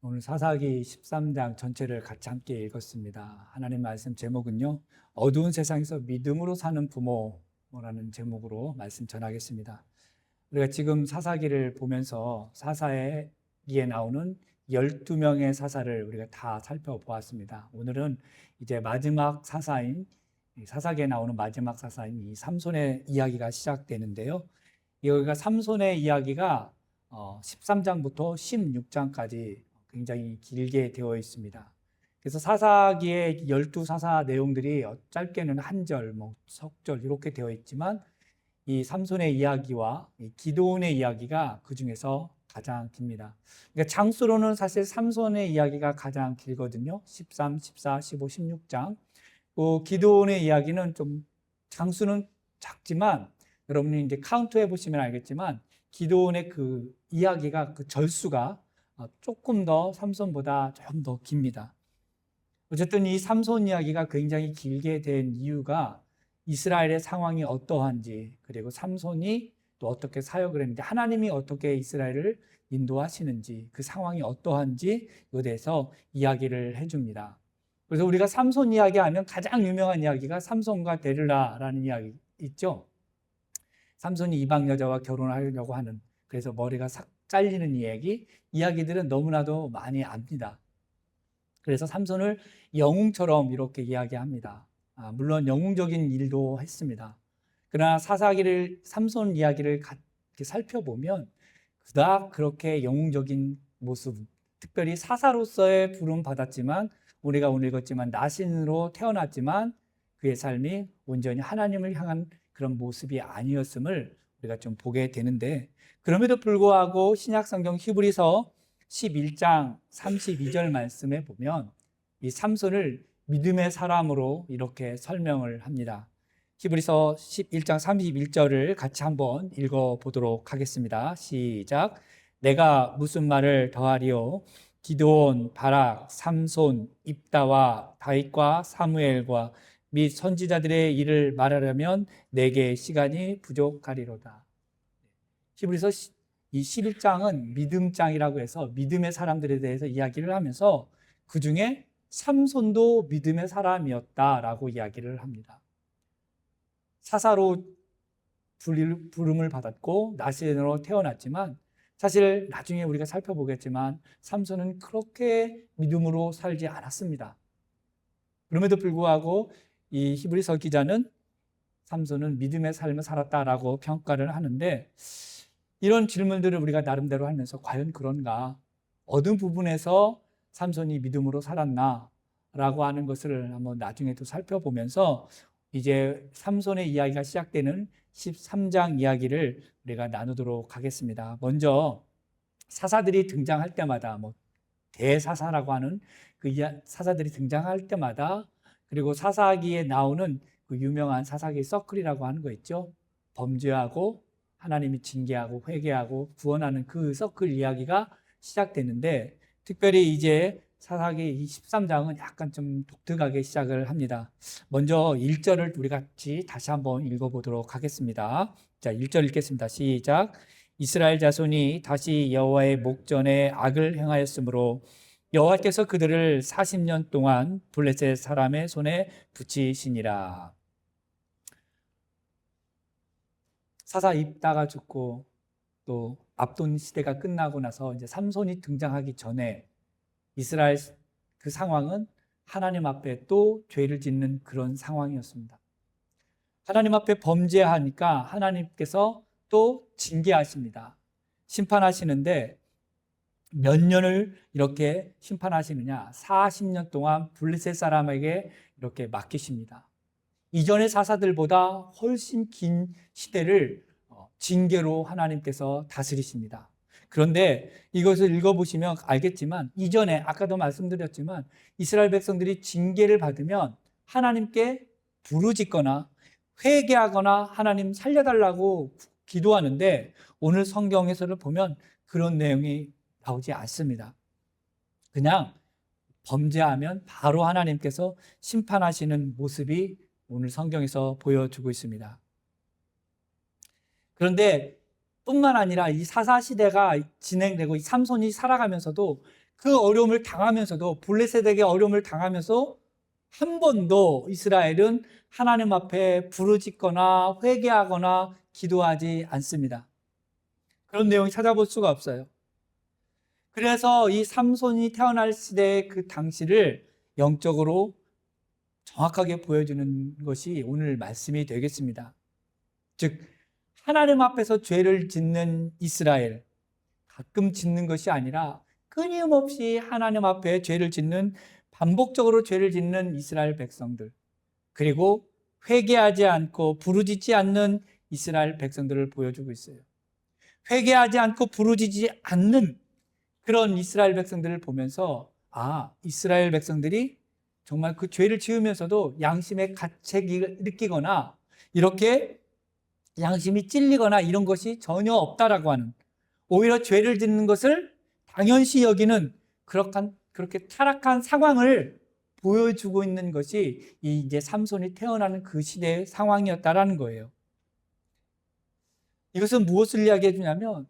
오늘 사사기 13장 전체를 같이 함께 읽었습니다. 하나님 말씀 제목은요, 어두운 세상에서 믿음으로 사는 부모라는 제목으로 말씀 전하겠습니다. 우리가 지금 사사기를 보면서 사사기에 나오는 12명의 사사를 우리가 다 살펴보았습니다. 오늘은 이제 마지막 사사인, 사사기에 나오는 마지막 사사인 이 삼손의 이야기가 시작되는데요. 여기가 삼손의 이야기가 13장부터 16장까지 굉장히 길게 되어 있습니다. 그래서 사사기의 12사사 내용들이 짧게는 한 절, 석절 이렇게 되어 있지만 이 삼손의 이야기와 이 기드온의 이야기가 그 중에서 가장 깁니다. 그러니까 장수로는 사실 삼손의 이야기가 가장 길거든요. 13, 14, 15, 16장. 기드온의 이야기는 좀 장수는 작지만 여러분이 이제 카운트해 보시면 알겠지만 기드온의 그 이야기가 그 절수가 조금 더 삼손보다 조금 더 깁니다. 어쨌든 이 삼손 이야기가 굉장히 길게 된 이유가 이스라엘의 상황이 어떠한지, 그리고 삼손이 또 어떻게 사역을 했는지, 하나님이 어떻게 이스라엘을 인도하시는지, 그 상황이 어떠한지 이에 대해서 이야기를 해줍니다. 그래서 우리가 삼손 이야기하면 가장 유명한 이야기가 삼손과 데릴라라는 이야기 있죠. 삼손이 이방 여자와 결혼하려고 하는, 그래서 머리가 싹 잘리는 이야기들은 너무나도 많이 압니다. 그래서 삼손을 영웅처럼 이렇게 이야기합니다. 물론 영웅적인 일도 했습니다. 그러나 삼손 이야기를 살펴보면 그닥 그렇게 영웅적인 모습, 특별히 사사로서의 부름 받았지만, 우리가 오늘 읽었지만 나신으로 태어났지만 그의 삶이 온전히 하나님을 향한 그런 모습이 아니었음을 우리가 좀 보게 되는데, 그럼에도 불구하고 신약성경 히브리서 11장 32절 말씀에 보면 이 삼손을 믿음의 사람으로 이렇게 설명을 합니다. 히브리서 11장 31절을 같이 한번 읽어보도록 하겠습니다. 시작. 내가 무슨 말을 더하리요? 기드온, 바락, 삼손, 입다와 다윗과 사무엘과 및 선지자들의 일을 말하려면 내게 시간이 부족하리로다. 히브리서 이 11장은 믿음장이라고 해서 믿음의 사람들에 대해서 이야기를 하면서 그 중에 삼손도 믿음의 사람이었다라고 이야기를 합니다. 사사로 부름을 받았고 나신으로 태어났지만 사실 나중에 우리가 살펴보겠지만 삼손은 그렇게 믿음으로 살지 않았습니다. 그럼에도 불구하고 이 히브리서 기자는 삼손은 믿음의 삶을 살았다라고 평가를 하는데, 이런 질문들을 우리가 나름대로 하면서 과연 그런가? 어느 부분에서 삼손이 믿음으로 살았나? 라고 하는 것을 한번 나중에 또 살펴보면서 이제 삼손의 이야기가 시작되는 13장 이야기를 우리가 나누도록 하겠습니다. 먼저 사사들이 등장할 때마다 대사사라고 하는 그 사사들이 등장할 때마다, 그리고 사사기에 나오는 그 유명한 사사기 서클이라고 하는 거 있죠. 범죄하고 하나님이 징계하고 회개하고 구원하는 그 서클 이야기가 시작되는데, 특별히 이제 사사기 13장은 약간 좀 독특하게 시작을 합니다. 먼저 1절을 우리 같이 다시 한번 읽어보도록 하겠습니다. 자, 1절 읽겠습니다. 시작. 이스라엘 자손이 다시 여호와의 목전에 악을 행하였으므로 여호와께서 그들을 40년 동안 블레셋 사람의 손에 붙이시니라. 사사 입다가 죽고 또 압돈 시대가 끝나고 나서 이제 삼손이 등장하기 전에 이스라엘 그 상황은 하나님 앞에 또 죄를 짓는 그런 상황이었습니다. 하나님 앞에 범죄하니까 하나님께서 또 징계하십니다. 심판하시는데 몇 년을 이렇게 심판하시느냐? 40년 동안 블레셋 사람에게 이렇게 맡기십니다. 이전의 사사들보다 훨씬 긴 시대를 징계로 하나님께서 다스리십니다. 그런데 이것을 읽어보시면 알겠지만, 이전에 아까도 말씀드렸지만 이스라엘 백성들이 징계를 받으면 하나님께 부르짖거나 회개하거나 하나님 살려달라고 기도하는데, 오늘 성경에서를 보면 그런 내용이 나오지 않습니다. 그냥 범죄하면 바로 하나님께서 심판하시는 모습이 오늘 성경에서 보여주고 있습니다. 그런데 뿐만 아니라 이 사사시대가 진행되고 이 삼손이 살아가면서도 그 어려움을 당하면서도, 블레셋에게 어려움을 당하면서 한 번도 이스라엘은 하나님 앞에 부르짖거나 회개하거나 기도하지 않습니다. 그런 내용 찾아볼 수가 없어요. 그래서 이 삼손이 태어날 시대의 그 당시를 영적으로 정확하게 보여주는 것이 오늘 말씀이 되겠습니다. 즉, 하나님 앞에서 죄를 짓는 이스라엘, 가끔 짓는 것이 아니라 끊임없이 하나님 앞에 죄를 짓는, 반복적으로 죄를 짓는 이스라엘 백성들, 그리고 회개하지 않고 부르짖지 않는 이스라엘 백성들을 보여주고 있어요. 회개하지 않고 부르짖지 않는 그런 이스라엘 백성들을 보면서, 이스라엘 백성들이 정말 그 죄를 지으면서도 양심의 가책을 느끼거나 이렇게 양심이 찔리거나 이런 것이 전혀 없다라고 하는, 오히려 죄를 짓는 것을 당연시 여기는 그렇게 타락한 상황을 보여주고 있는 것이 이제 삼손이 태어나는 그 시대의 상황이었다라는 거예요. 이것은 무엇을 이야기해 주냐면,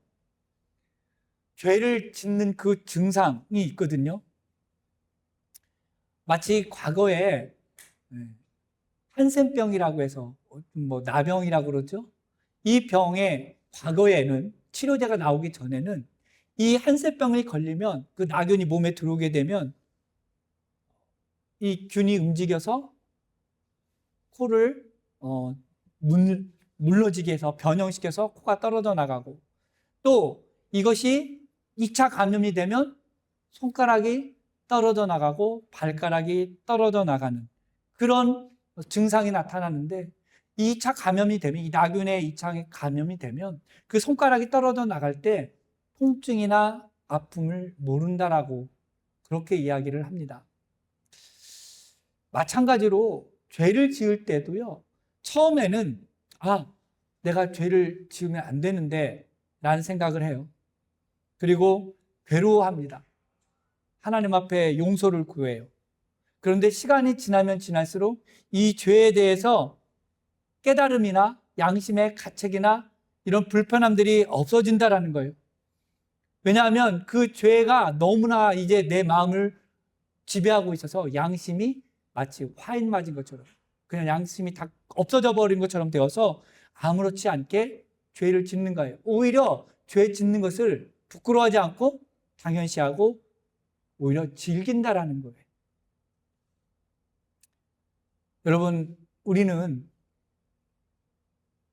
죄를 짓는 그 증상이 있거든요. 마치 과거에 한센병이라고 해서, 나병이라고 그러죠. 이 병에 과거에는, 치료제가 나오기 전에는 이 한센병이 걸리면, 그 나균이 몸에 들어오게 되면 이 균이 움직여서 코를 물러지게 해서 변형시켜서 코가 떨어져 나가고, 또 이것이 2차 감염이 되면 손가락이 떨어져 나가고 발가락이 떨어져 나가는 그런 증상이 나타나는데, 2차 감염이 되면, 이 나균의 2차 감염이 되면 그 손가락이 떨어져 나갈 때 통증이나 아픔을 모른다라고 그렇게 이야기를 합니다. 마찬가지로 죄를 지을 때도요, 처음에는 내가 죄를 지으면 안 되는데 라는 생각을 해요. 그리고 괴로워합니다. 하나님 앞에 용서를 구해요. 그런데 시간이 지나면 지날수록 이 죄에 대해서 깨달음이나 양심의 가책이나 이런 불편함들이 없어진다라는 거예요. 왜냐하면 그 죄가 너무나 이제 내 마음을 지배하고 있어서 양심이 마치 화인 맞은 것처럼, 그냥 양심이 다 없어져 버린 것처럼 되어서 아무렇지 않게 죄를 짓는 거예요. 오히려 죄 짓는 것을 부끄러워하지 않고 당연시하고 오히려 즐긴다라는 거예요. 여러분, 우리는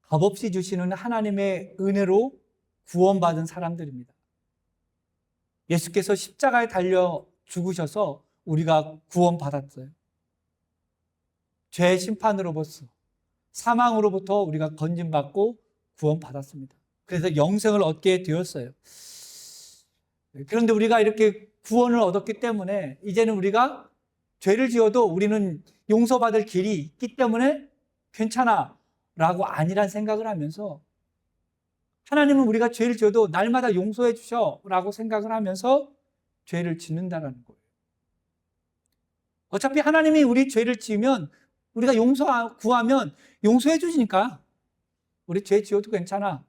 값없이 주시는 하나님의 은혜로 구원받은 사람들입니다. 예수께서 십자가에 달려 죽으셔서 우리가 구원받았어요. 죄의 심판으로부터, 사망으로부터 우리가 건진받고 구원받았습니다. 그래서 영생을 얻게 되었어요. 그런데 우리가 이렇게 구원을 얻었기 때문에 이제는 우리가 죄를 지어도 우리는 용서받을 길이 있기 때문에 괜찮아 라고 아니란 생각을 하면서, 하나님은 우리가 죄를 지어도 날마다 용서해 주셔 라고 생각을 하면서 죄를 짓는다는 거예요. 어차피 하나님이 우리 죄를 지으면, 우리가 구하면 용서해 주시니까 우리 죄 지어도 괜찮아,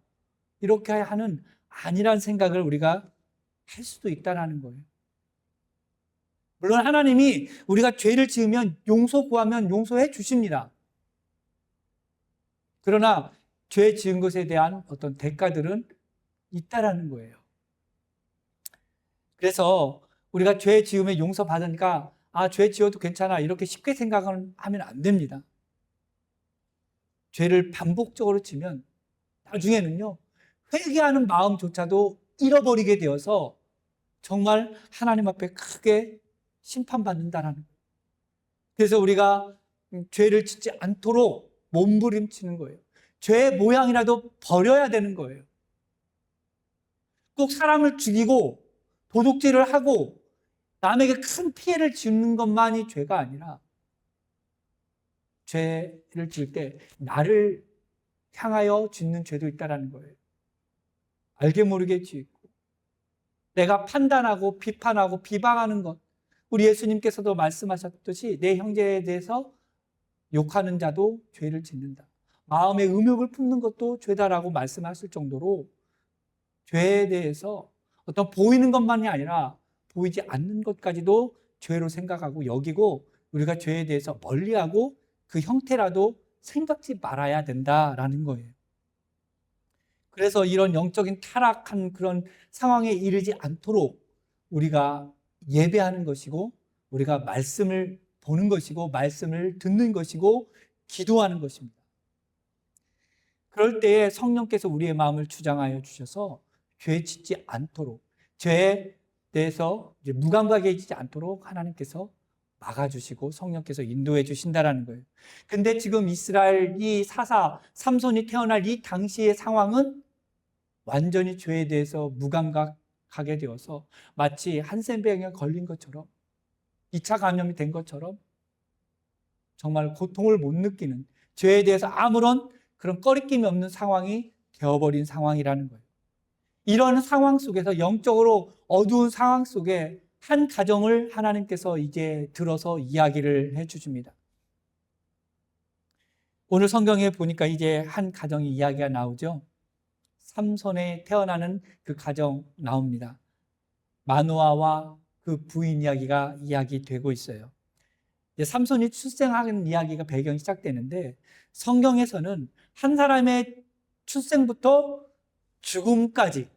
이렇게 하는 아니란 생각을 우리가 할 수도 있다는 거예요. 물론 하나님이 우리가 죄를 지으면 구하면 용서해 주십니다. 그러나 죄 지은 것에 대한 어떤 대가들은 있다라는 거예요. 그래서 우리가 죄 지으면 용서받으니까 죄 지어도 괜찮아, 이렇게 쉽게 생각하면 안 됩니다. 죄를 반복적으로 지면 나중에는요, 회개하는 마음조차도 잃어버리게 되어서 정말 하나님 앞에 크게 심판받는다라는 거예요. 그래서 우리가 죄를 짓지 않도록 몸부림치는 거예요. 죄의 모양이라도 버려야 되는 거예요. 꼭 사람을 죽이고 도둑질을 하고 남에게 큰 피해를 주는 것만이 죄가 아니라, 죄를 지을 때 나를 향하여 짓는 죄도 있다는 거예요. 알게 모르게 짓고 내가 판단하고 비판하고 비방하는 것, 우리 예수님께서도 말씀하셨듯이 내 형제에 대해서 욕하는 자도 죄를 짓는다, 마음에 음욕을 품는 것도 죄다라고 말씀하실 정도로 죄에 대해서 어떤 보이는 것만이 아니라 보이지 않는 것까지도 죄로 생각하고 여기고 우리가 죄에 대해서 멀리하고 그 형태라도 생각지 말아야 된다라는 거예요. 그래서 이런 영적인 타락한 그런 상황에 이르지 않도록 우리가 예배하는 것이고 우리가 말씀을 보는 것이고 말씀을 듣는 것이고 기도하는 것입니다. 그럴 때에 성령께서 우리의 마음을 주장하여 주셔서 죄 짓지 않도록, 죄에 대해서 이제 무감각해지지 않도록 하나님께서 막아주시고 성령께서 인도해 주신다라는 거예요. 근데 지금 이스라엘이 삼손이 태어날 이 당시의 상황은 완전히 죄에 대해서 무감각하게 되어서 마치 한센병에 걸린 것처럼 2차 감염이 된 것처럼 정말 고통을 못 느끼는, 죄에 대해서 아무런 그런 꺼리낌이 없는 상황이 되어버린 상황이라는 거예요. 이런 상황 속에서, 영적으로 어두운 상황 속에 한 가정을 하나님께서 이제 들어서 이야기를 해주십니다. 오늘 성경에 보니까 이제 한 가정의 이야기가 나오죠. 삼손에 태어나는 그 가정 나옵니다. 마노아와 그 부인 이야기가 이야기되고 있어요. 삼손이 출생하는 이야기가 배경이 시작되는데, 성경에서는 한 사람의 출생부터 죽음까지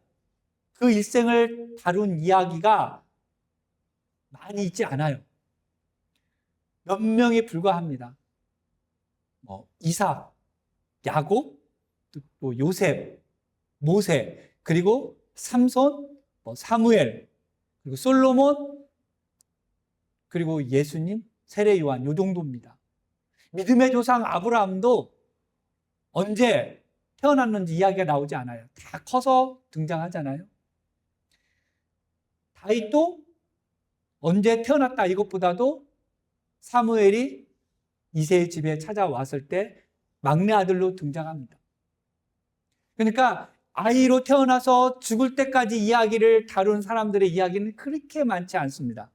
그 일생을 다룬 이야기가 많이 있지 않아요. 몇 명에 불과합니다. 이삭, 야곱, 또 요셉, 모세, 그리고 삼손, 사무엘, 그리고 솔로몬, 그리고 예수님, 세례 요한, 요 정도입니다. 믿음의 조상 아브라함도 언제 태어났는지 이야기가 나오지 않아요. 다 커서 등장하잖아요. 다윗도 언제 태어났다 이것보다도 사무엘이 이새의 집에 찾아왔을 때 막내 아들로 등장합니다. 그러니까 아이로 태어나서 죽을 때까지 이야기를 다룬 사람들의 이야기는 그렇게 많지 않습니다.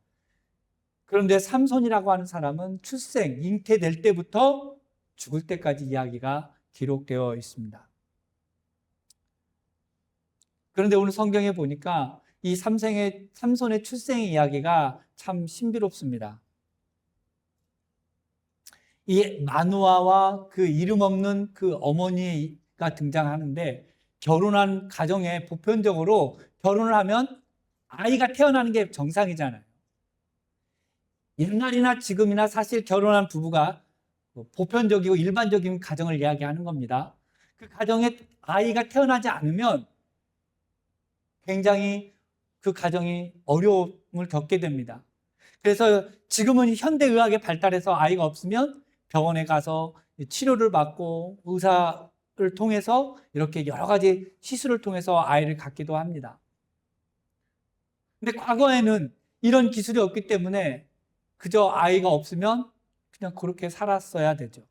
그런데 삼손이라고 하는 사람은 출생, 잉태될 때부터 죽을 때까지 이야기가 기록되어 있습니다. 그런데 오늘 성경에 보니까 이 삼손의 출생의 이야기가 참 신비롭습니다. 이 마누아와 그 이름 없는 그 어머니가 등장하는데, 결혼한 가정에 보편적으로 결혼을 하면 아이가 태어나는 게 정상이잖아요. 옛날이나 지금이나 사실 결혼한 부부가 보편적이고 일반적인 가정을 이야기하는 겁니다. 그 가정에 아이가 태어나지 않으면 굉장히 그 가정이 어려움을 겪게 됩니다. 그래서 지금은 현대의학이 발달해서 아이가 없으면 병원에 가서 치료를 받고 의사를 통해서 이렇게 여러 가지 시술을 통해서 아이를 갖기도 합니다. 근데 과거에는 이런 기술이 없기 때문에 그저 아이가 없으면 그냥 그렇게 살았어야 되죠.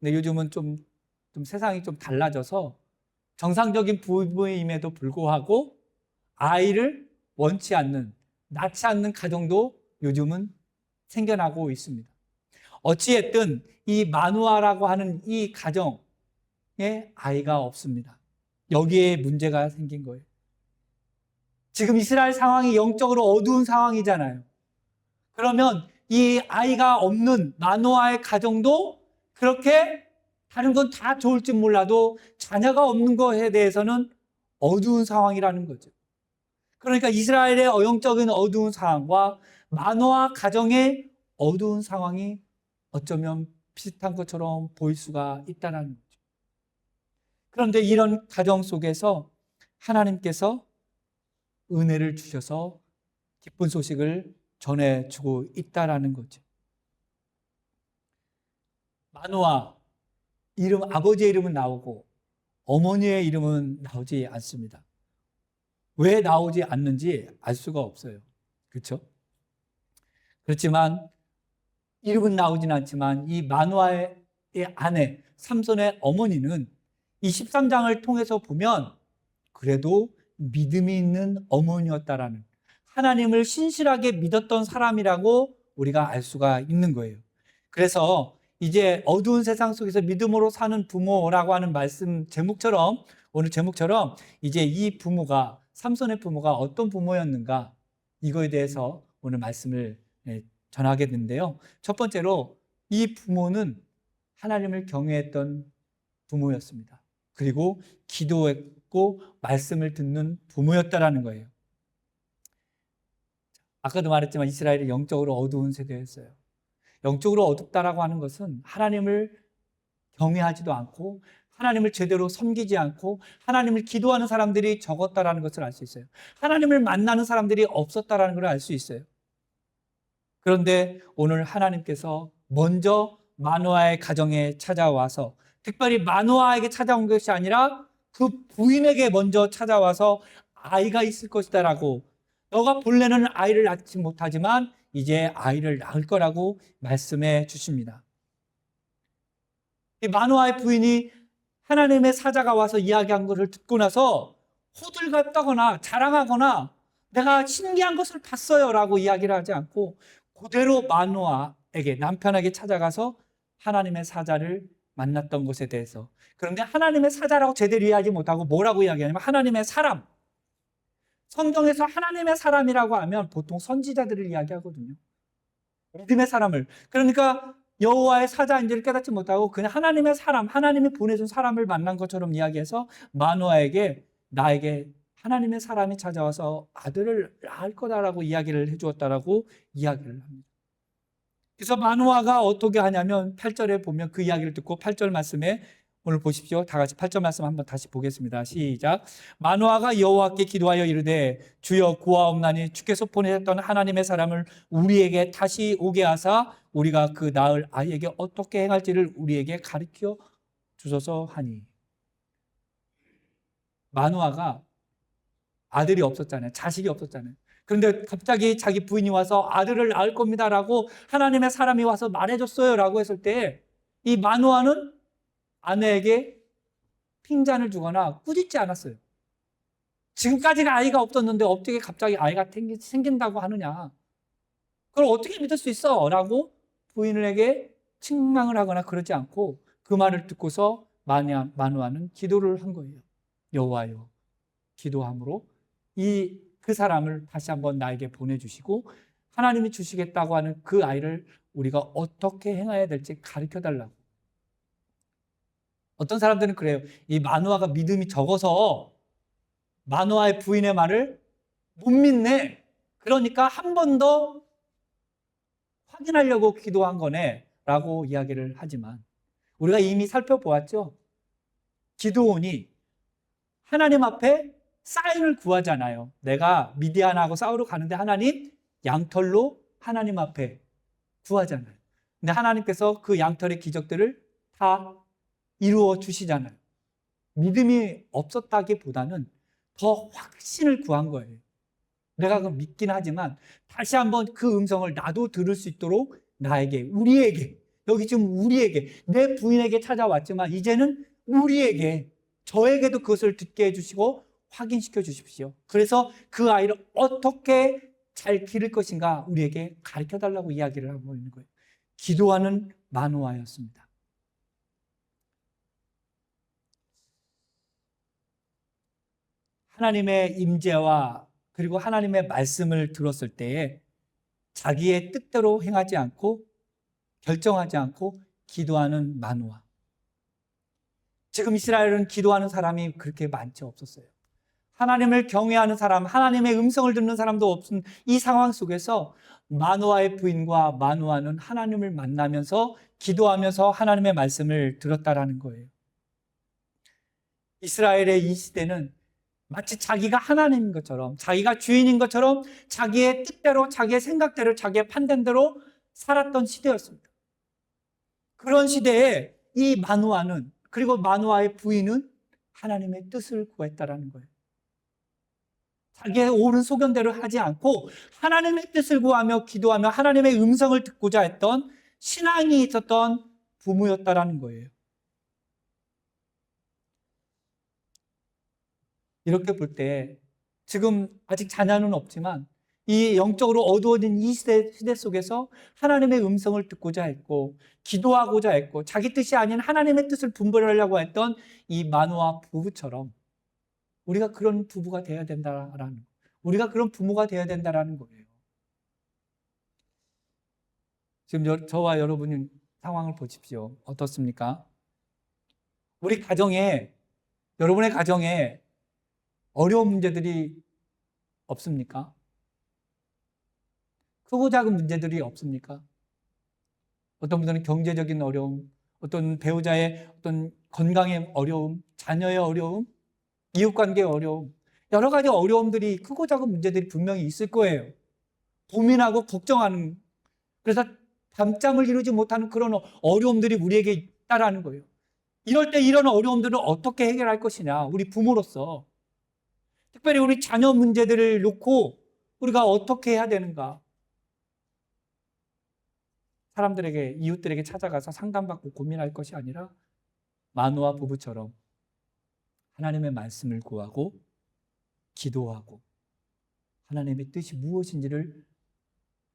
근데 요즘은 좀 세상이 좀 달라져서 정상적인 부부임에도 불구하고 아이를 원치 않는, 낳지 않는 가정도 요즘은 생겨나고 있습니다. 어찌됐든 이 마누아라고 하는 이 가정에 아이가 없습니다. 여기에 문제가 생긴 거예요. 지금 이스라엘 상황이 영적으로 어두운 상황이잖아요. 그러면 이 아이가 없는 마누아의 가정도 그렇게 다른 건 다 좋을지 몰라도 자녀가 없는 것에 대해서는 어두운 상황이라는 거죠. 그러니까 이스라엘의 영적인 어두운 상황과 마노아 가정의 어두운 상황이 어쩌면 비슷한 것처럼 보일 수가 있다는 거죠. 그런데 이런 가정 속에서 하나님께서 은혜를 주셔서 기쁜 소식을 전해주고 있다는 거죠. 마노아 아버지의 이름은 나오고 어머니의 이름은 나오지 않습니다. 왜 나오지 않는지 알 수가 없어요. 그렇죠? 그렇지만 이름은 나오진 않지만 이 마누아의 아내 삼손의 어머니는 이 13장을 통해서 보면 그래도 믿음이 있는 어머니였다라는, 하나님을 신실하게 믿었던 사람이라고 우리가 알 수가 있는 거예요. 그래서 이제 어두운 세상 속에서 믿음으로 사는 부모라고 하는 말씀 오늘 제목처럼 이제 이 부모가, 삼손의 부모가 어떤 부모였는가, 이거에 대해서 오늘 말씀을 전하게 됐는데요. 첫 번째로 이 부모는 하나님을 경외했던 부모였습니다. 그리고 기도했고 말씀을 듣는 부모였다라는 거예요. 아까도 말했지만 이스라엘이 영적으로 어두운 세대였어요. 영적으로 어둡다라고 하는 것은 하나님을 경외하지도 않고 하나님을 제대로 섬기지 않고 하나님을 기도하는 사람들이 적었다라는 것을 알 수 있어요. 하나님을 만나는 사람들이 없었다라는 걸 알 수 있어요. 그런데 오늘 하나님께서 먼저 마노아의 가정에 찾아와서, 특별히 마노아에게 찾아온 것이 아니라 그 부인에게 먼저 찾아와서 아이가 있을 것이다라고, 너가 본래는 아이를 낳지 못하지만 이제 아이를 낳을 거라고 말씀해 주십니다. 이 마노아의 부인이 하나님의 사자가 와서 이야기한 것을 듣고 나서 호들갑 떠거나 자랑하거나 내가 신기한 것을 봤어요 라고 이야기를 하지 않고 그대로 마노아에게, 남편에게 찾아가서 하나님의 사자를 만났던 것에 대해서, 그런데 하나님의 사자라고 제대로 이해하지 못하고 뭐라고 이야기하냐면 하나님의 사람, 성경에서 하나님의 사람이라고 하면 보통 선지자들을 이야기하거든요. 믿음의 사람을. 그러니까 여호와의 사자인지를 깨닫지 못하고 그냥 하나님의 사람, 하나님이 보내준 사람을 만난 것처럼 이야기해서 마노아에게, 나에게 하나님의 사람이 찾아와서 아들을 낳을 거다라고 이야기를 해주었다라고 이야기를 합니다. 그래서 마노아가 어떻게 하냐면 8절에 보면 그 이야기를 듣고 8절 말씀에 오늘 보십시오. 다 같이 8절 말씀 한번 다시 보겠습니다. 시작. 마노아가 여호와께 기도하여 이르되 주여 구하옵나니 주께서 보내셨던 하나님의 사람을 우리에게 다시 오게 하사 우리가 그 낳을 아이에게 어떻게 행할지를 우리에게 가르쳐 주소서 하니. 마노아가 아들이 없었잖아요. 자식이 없었잖아요. 그런데 갑자기 자기 부인이 와서 아들을 낳을 겁니다라고 하나님의 사람이 와서 말해줬어요 라고 했을 때 이 마노아는 아내에게 핀잔을 주거나 꾸짖지 않았어요. 지금까지는 아이가 없었는데 어떻게 갑자기 아이가 생긴다고 하느냐, 그걸 어떻게 믿을 수 있어? 라고 부인에게 책망을 하거나 그러지 않고 그 말을 듣고서 마노아는 기도를 한 거예요. 여호와여, 기도함으로 그 사람을 다시 한번 나에게 보내주시고 하나님이 주시겠다고 하는 그 아이를 우리가 어떻게 행해야 될지 가르쳐달라고. 어떤 사람들은 그래요. 이 마노아가 믿음이 적어서 마노아의 부인의 말을 못 믿네. 그러니까 한 번 더 확인하려고 기도한 거네 라고 이야기를 하지만 우리가 이미 살펴보았죠. 기드온이 하나님 앞에 사인을 구하잖아요. 내가 미디안하고 싸우러 가는데 하나님, 양털로 하나님 앞에 구하잖아요. 근데 하나님께서 그 양털의 기적들을 다 이루어 주시잖아요. 믿음이 없었다기보다는 더 확신을 구한 거예요. 내가 그걸 믿긴 하지만 다시 한번 그 음성을 나도 들을 수 있도록 나에게, 우리에게, 여기 지금 우리에게, 내 부인에게 찾아왔지만 이제는 우리에게, 저에게도 그것을 듣게 해주시고 확인시켜 주십시오. 그래서 그 아이를 어떻게 잘 기를 것인가 우리에게 가르쳐 달라고 이야기를 하고 있는 거예요. 기도하는 마노아였습니다. 하나님의 임재와 그리고 하나님의 말씀을 들었을 때에 자기의 뜻대로 행하지 않고 결정하지 않고 기도하는 마노아. 지금 이스라엘은 기도하는 사람이 그렇게 많지 없었어요. 하나님을 경외하는 사람, 하나님의 음성을 듣는 사람도 없은 이 상황 속에서 마노아의 부인과 마노아는 하나님을 만나면서 기도하면서 하나님의 말씀을 들었다라는 거예요. 이스라엘의 이 시대는 마치 자기가 하나님인 것처럼, 자기가 주인인 것처럼 자기의 뜻대로, 자기의 생각대로, 자기의 판단대로 살았던 시대였습니다. 그런 시대에 이 마노아는, 그리고 마노아의 부인은 하나님의 뜻을 구했다라는 거예요. 자기의 옳은 소견대로 하지 않고 하나님의 뜻을 구하며 기도하며 하나님의 음성을 듣고자 했던 신앙이 있었던 부모였다라는 거예요. 이렇게 볼 때 지금 아직 자녀는 없지만 이 영적으로 어두워진 이 시대 속에서 하나님의 음성을 듣고자 했고 기도하고자 했고 자기 뜻이 아닌 하나님의 뜻을 분별하려고 했던 이 마노아 부부처럼 우리가 그런 부부가 되어야 된다라는, 우리가 그런 부모가 되어야 된다는 거예요. 지금 저와 여러분의 상황을 보십시오. 어떻습니까? 우리 가정에, 여러분의 가정에 어려운 문제들이 없습니까? 크고 작은 문제들이 없습니까? 어떤 분들은 경제적인 어려움, 어떤 배우자의 어떤 건강의 어려움, 자녀의 어려움, 이웃관계의 어려움, 여러 가지 어려움들이 크고 작은 문제들이 분명히 있을 거예요. 고민하고 걱정하는, 그래서 밤잠을 이루지 못하는 그런 어려움들이 우리에게 있다라는 거예요. 이럴 때 이런 어려움들을 어떻게 해결할 것이냐, 우리 부모로서. 특별히 우리 자녀 문제들을 놓고 우리가 어떻게 해야 되는가. 사람들에게, 이웃들에게 찾아가서 상담받고 고민할 것이 아니라 마노아 부부처럼 하나님의 말씀을 구하고 기도하고 하나님의 뜻이 무엇인지를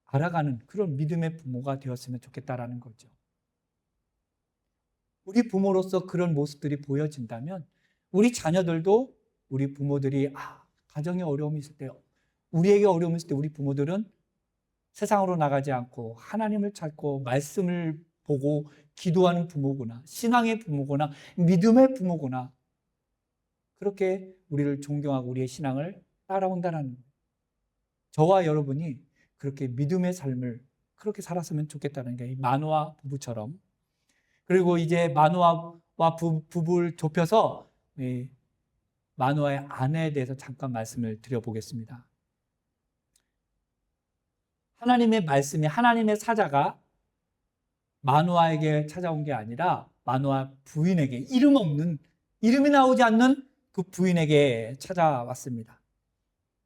알아가는 그런 믿음의 부모가 되었으면 좋겠다라는 거죠. 우리 부모로서 그런 모습들이 보여진다면 우리 자녀들도 우리 부모들이 가정에 어려움이 있을 때, 우리에게 어려움이 있을 때 우리 부모들은 세상으로 나가지 않고 하나님을 찾고 말씀을 보고 기도하는 부모구나, 신앙의 부모구나, 믿음의 부모구나, 그렇게 우리를 존경하고 우리의 신앙을 따라온다는 거예요. 저와 여러분이 그렇게 믿음의 삶을 그렇게 살았으면 좋겠다는 게 이 마노아 부부처럼. 그리고 이제 마노아와 부부를 좁혀서 마노아의 아내에 대해서 잠깐 말씀을 드려보겠습니다. 하나님의 말씀이, 하나님의 사자가 마노아에게 찾아온 게 아니라 마노아 부인에게, 이름이 나오지 않는 그 부인에게 찾아왔습니다.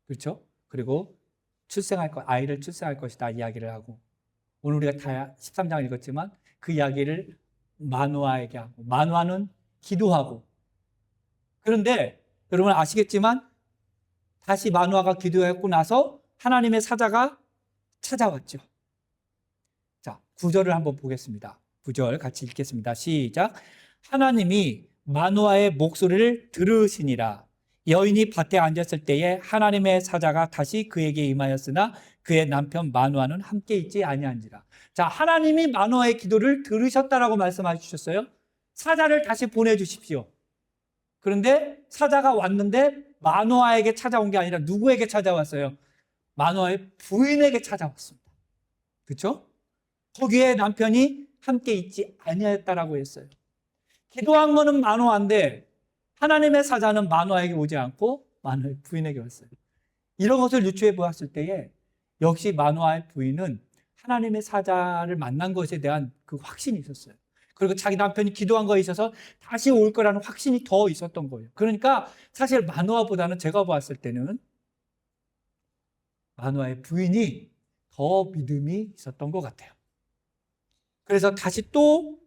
그렇죠? 그리고 아이를 출생할 것이다 이야기를 하고, 오늘 우리가 다 13장을 읽었지만 그 이야기를 마노아에게 하고, 마노아는 기도하고. 그런데 여러분 아시겠지만 다시 마노아가 기도했고 나서 하나님의 사자가 찾아왔죠. 자, 9절을 한번 보겠습니다. 9절 같이 읽겠습니다. 시작. 하나님이 마노아의 목소리를 들으시니라. 여인이 밭에 앉았을 때에 하나님의 사자가 다시 그에게 임하였으나 그의 남편 마노아는 함께 있지 아니한지라. 자, 하나님이 마노아의 기도를 들으셨다라고 말씀해 주셨어요. 사자를 다시 보내주십시오. 그런데 사자가 왔는데 마노아에게 찾아온 게 아니라 누구에게 찾아왔어요? 마노아의 부인에게 찾아왔습니다. 그렇죠? 거기에 남편이 함께 있지 아니하였다라고 했어요. 기도한 거는 마노아인데 하나님의 사자는 마노아에게 오지 않고 마노아의 부인에게 왔어요. 이런 것을 유추해 보았을 때에 역시 마노아의 부인은 하나님의 사자를 만난 것에 대한 그 확신이 있었어요. 그리고 자기 남편이 기도한 거에 있어서 다시 올 거라는 확신이 더 있었던 거예요. 그러니까 사실 마노아보다는, 제가 봤을 때는 마노아의 부인이 더 믿음이 있었던 것 같아요. 그래서 다시 또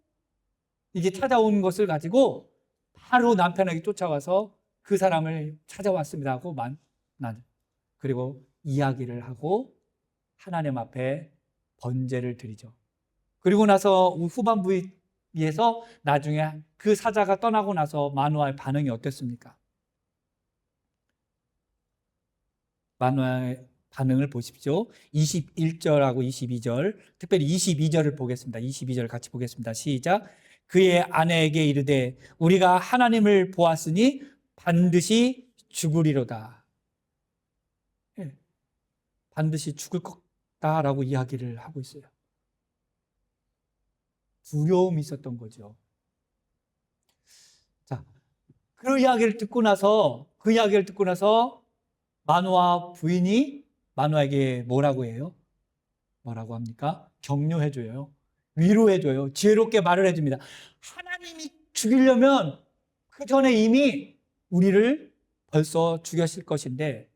이게 찾아온 것을 가지고 바로 남편에게 쫓아와서 그 사람을 찾아왔습니다 하고 그리고 이야기를 하고 하나님 앞에 번제를 드리죠. 그리고 나서 후반부에서 나중에 그 사자가 떠나고 나서 마노아의 반응이 어땠습니까? 마노아의 반응을 보십시오. 21절하고 22절, 특별히 22절을 보겠습니다. 22절 같이 보겠습니다. 시작. 그의 아내에게 이르되 우리가 하나님을 보았으니 반드시 죽으리로다. 반드시 죽을 거다라고 이야기를 하고 있어요. 두려움이 있었던 거죠. 자, 그 이야기를 듣고 나서 마노아 부인이 마노아에게 뭐라고 해요? 뭐라고 합니까? 격려해줘요. 위로해줘요. 지혜롭게 말을 해줍니다. 하나님이 죽이려면 그 전에 이미 우리를 벌써 죽였을 것인데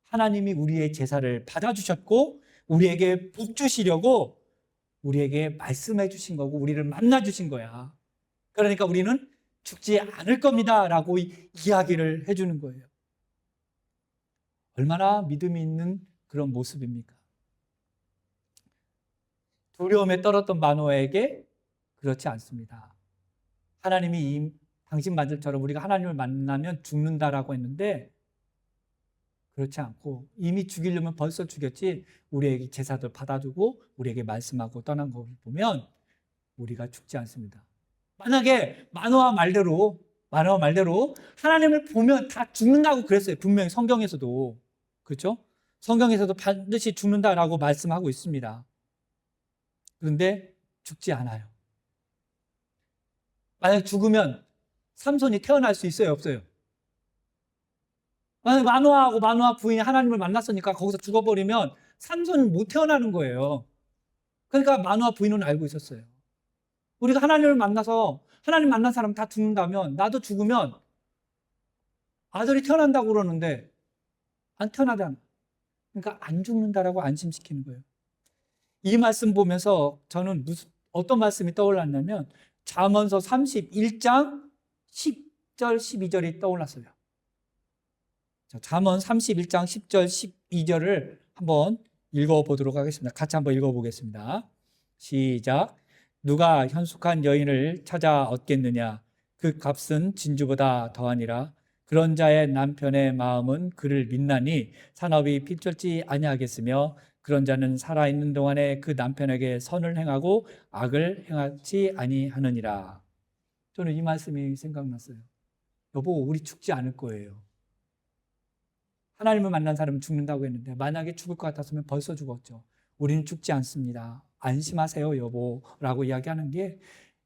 하나님이 우리의 제사를 받아주셨고 우리에게 복 주시려고 우리에게 말씀해 주신 거고 우리를 만나 주신 거야. 그러니까 우리는 죽지 않을 겁니다 라고 이야기를 해주는 거예요. 얼마나 믿음이 있는 그런 모습입니까? 두려움에 떨었던 마노아에게 그렇지 않습니다. 하나님이 당신 말씀처럼 우리가 하나님을 만나면 죽는다라고 했는데 그렇지 않고 이미 죽이려면 벌써 죽였지, 우리에게 제사들 받아주고 우리에게 말씀하고 떠난 거 보면 우리가 죽지 않습니다. 만약에 만화와 말대로 하나님을 보면 다 죽는다고 그랬어요. 분명히 성경에서도. 그렇죠? 성경에서도 반드시 죽는다라고 말씀하고 있습니다. 그런데 죽지 않아요. 만약 죽으면 삼손이 태어날 수 있어요, 없어요? 만약 마노아 부인이 하나님을 만났으니까 거기서 죽어버리면 삼손은 못 태어나는 거예요. 그러니까 마노아 부인은 알고 있었어요. 우리가 하나님을 만나서 하나님 만난 사람 다 죽는다면, 나도 죽으면 아들이 태어난다고 그러는데 안 태어나잖아. 그러니까 안 죽는다라고 안심시키는 거예요. 이 말씀 보면서 저는 어떤 말씀이 떠올랐냐면 잠언서 31장 10절 12절이 떠올랐어요. 잠언 31장 10절 12절을 한번 읽어보도록 하겠습니다. 같이 한번 읽어보겠습니다. 시작. 누가 현숙한 여인을 찾아 얻겠느냐? 그 값은 진주보다 더하니라. 그런 자의 남편의 마음은 그를 믿나니 산업이 필절지 아니하겠으며, 그런 자는 살아있는 동안에 그 남편에게 선을 행하고 악을 행하지 아니하느니라. 저는 이 말씀이 생각났어요. 여보, 우리 죽지 않을 거예요. 하나님을 만난 사람은 죽는다고 했는데 만약에 죽을 것 같았으면 벌써 죽었죠. 우리는 죽지 않습니다. 안심하세요, 여보라고 이야기하는 게,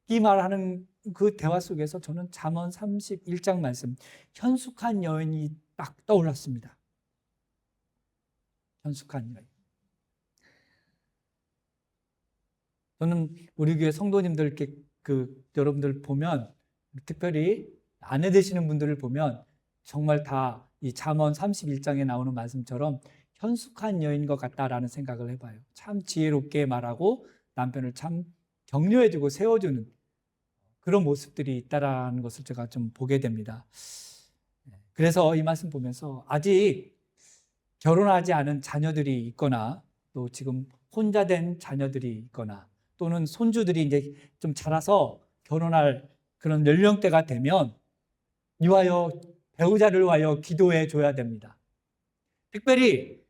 이 말하는 그 대화 속에서 저는 잠언 31장 말씀, 현숙한 여인이 딱 떠올랐습니다. 현숙한 여인. 저는 우리 교회 성도님들께 여러분들 보면, 특별히 아내 되시는 분들을 보면 정말 다 이 잠언 31장에 나오는 말씀처럼 현숙한 여인 것 같다라는 생각을 해봐요. 참 지혜롭게 말하고 남편을 참 격려해주고 세워주는 그런 모습들이 있다라는 것을 제가 좀 보게 됩니다. 그래서 이 말씀 보면서 아직 결혼하지 않은 자녀들이 있거나, 또 지금 혼자 된 자녀들이 있거나, 또는 손주들이 이제 좀 자라서 결혼할 그런 연령대가 되면 위하여 배우자를 위하여 기도해 줘야 됩니다. 특별히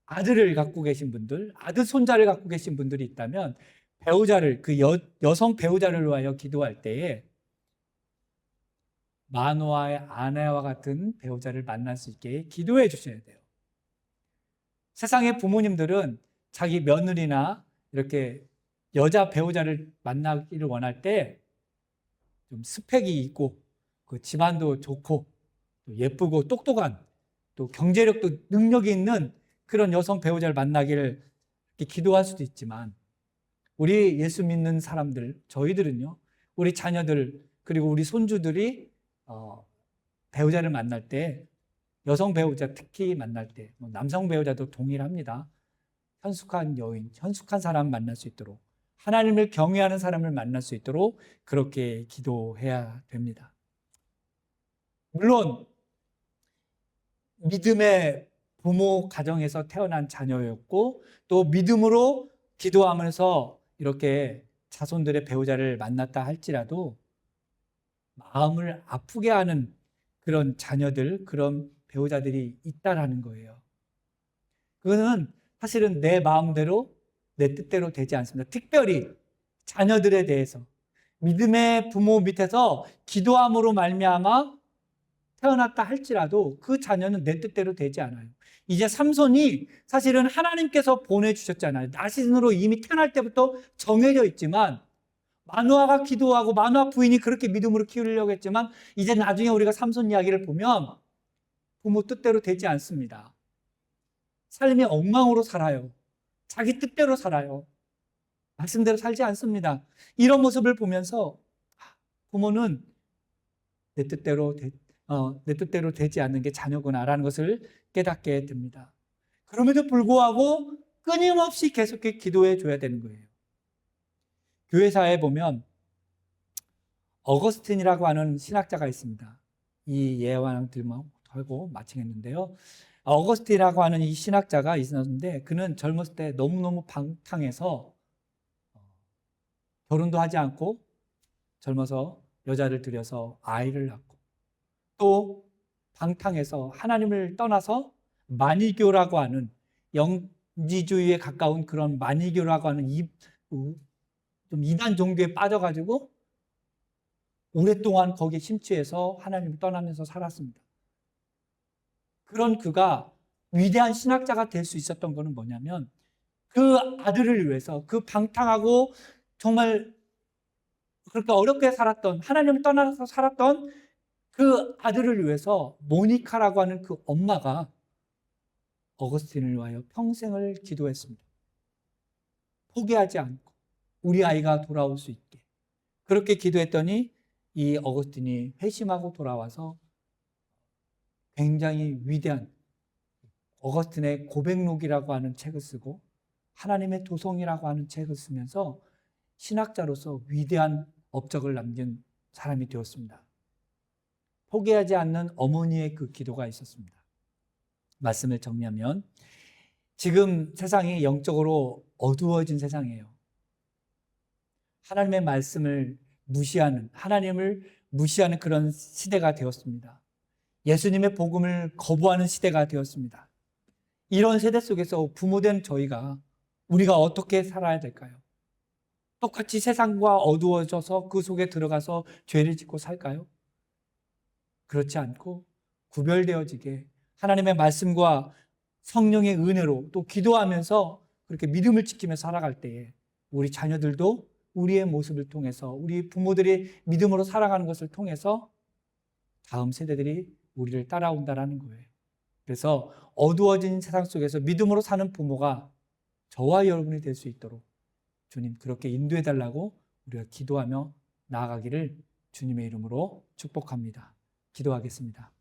아들을 갖고 계신 분들, 아들 손자를 갖고 계신 분들이 있다면 배우자를, 여성 배우자를 위하여 기도할 때에 마노아의 아내와 같은 배우자를 만날 수 있게 기도해 주셔야 돼요. 세상의 부모님들은 자기 며느리나 이렇게 여자 배우자를 만나기를 원할 때 좀 스펙이 있고, 그 집안도 좋고, 또 예쁘고 똑똑한, 또 경제력도 능력이 있는 그런 여성 배우자를 만나기를 기도할 수도 있지만, 우리 예수 믿는 사람들, 저희들은요, 우리 자녀들 그리고 우리 손주들이 배우자를 만날 때, 여성 배우자 특히 만날 때, 남성 배우자도 동일합니다. 현숙한 여인, 현숙한 사람 만날 수 있도록, 하나님을 경외하는 사람을 만날 수 있도록 그렇게 기도해야 됩니다. 물론 믿음의 부모 가정에서 태어난 자녀였고, 또 믿음으로 기도하면서 이렇게 자손들의 배우자를 만났다 할지라도 마음을 아프게 하는 그런 자녀들, 그런 배우자들이 있다라는 거예요. 그거는 사실은 내 마음대로, 내 뜻대로 되지 않습니다. 특별히 자녀들에 대해서 믿음의 부모 밑에서 기도함으로 말미암아 태어났다 할지라도 그 자녀는 내 뜻대로 되지 않아요. 이제 삼손이 사실은 하나님께서 보내주셨잖아요. 나신으로 이미 태어날 때부터 정해져 있지만, 마누아가 기도하고 마누아 부인이 그렇게 믿음으로 키우려고 했지만, 이제 나중에 우리가 삼손 이야기를 보면 부모 뜻대로 되지 않습니다. 삶이 엉망으로 살아요. 자기 뜻대로 살아요. 말씀대로 살지 않습니다. 이런 모습을 보면서 부모는 내 뜻대로 되지 않는 게 자녀구나라는 것을 깨닫게 됩니다. 그럼에도 불구하고 끊임없이 계속해 기도해 줘야 되는 거예요. 교회사에 보면 어거스틴이라고 하는 신학자가 있습니다. 이 예화들만 하고 마치겠는데요. 어거스틴이라고 하는 이 신학자가 있었는데, 그는 젊었을 때 너무너무 방탕해서 결혼도 하지 않고 젊어서 여자를 들여서 아이를 낳고, 또 방탕해서 하나님을 떠나서 만이교라고 하는 영지주의에 가까운 그런 만이교라고 하는 좀 이단 종교에 빠져가지고 오랫동안 거기에 심취해서 하나님을 떠나면서 살았습니다. 그런 그가 위대한 신학자가 될 수 있었던 것은 뭐냐면 그 아들을 위해서 그 방탕하고 정말 그렇게 어렵게 살았던 하나님을 떠나서 살았던 그 아들을 위해서 모니카라고 하는 그 엄마가 어거스틴을 위하여 평생을 기도했습니다. 포기하지 않고 우리 아이가 돌아올 수 있게 그렇게 기도했더니 이 어거스틴이 회심하고 돌아와서 굉장히 위대한 어거스틴의 고백록이라고 하는 책을 쓰고 하나님의 도성이라고 하는 책을 쓰면서 신학자로서 위대한 업적을 남긴 사람이 되었습니다. 포기하지 않는 어머니의 그 기도가 있었습니다. 말씀을 정리하면 지금 세상이 영적으로 어두워진 세상이에요. 하나님의 말씀을 무시하는, 하나님을 무시하는 그런 시대가 되었습니다. 예수님의 복음을 거부하는 시대가 되었습니다. 이런 세대 속에서 부모된 저희가 우리가 어떻게 살아야 될까요? 똑같이 세상과 어두워져서 그 속에 들어가서 죄를 짓고 살까요? 그렇지 않고 구별되어지게 하나님의 말씀과 성령의 은혜로 또 기도하면서 그렇게 믿음을 지키며 살아갈 때에 우리 자녀들도 우리의 모습을 통해서 우리 부모들이 믿음으로 살아가는 것을 통해서 다음 세대들이 우리를 따라온다라는 거예요. 그래서 어두워진 세상 속에서 믿음으로 사는 부모가 저와 여러분이 될 수 있도록 주님 그렇게 인도해 달라고 우리가 기도하며 나아가기를 주님의 이름으로 축복합니다. 기도하겠습니다.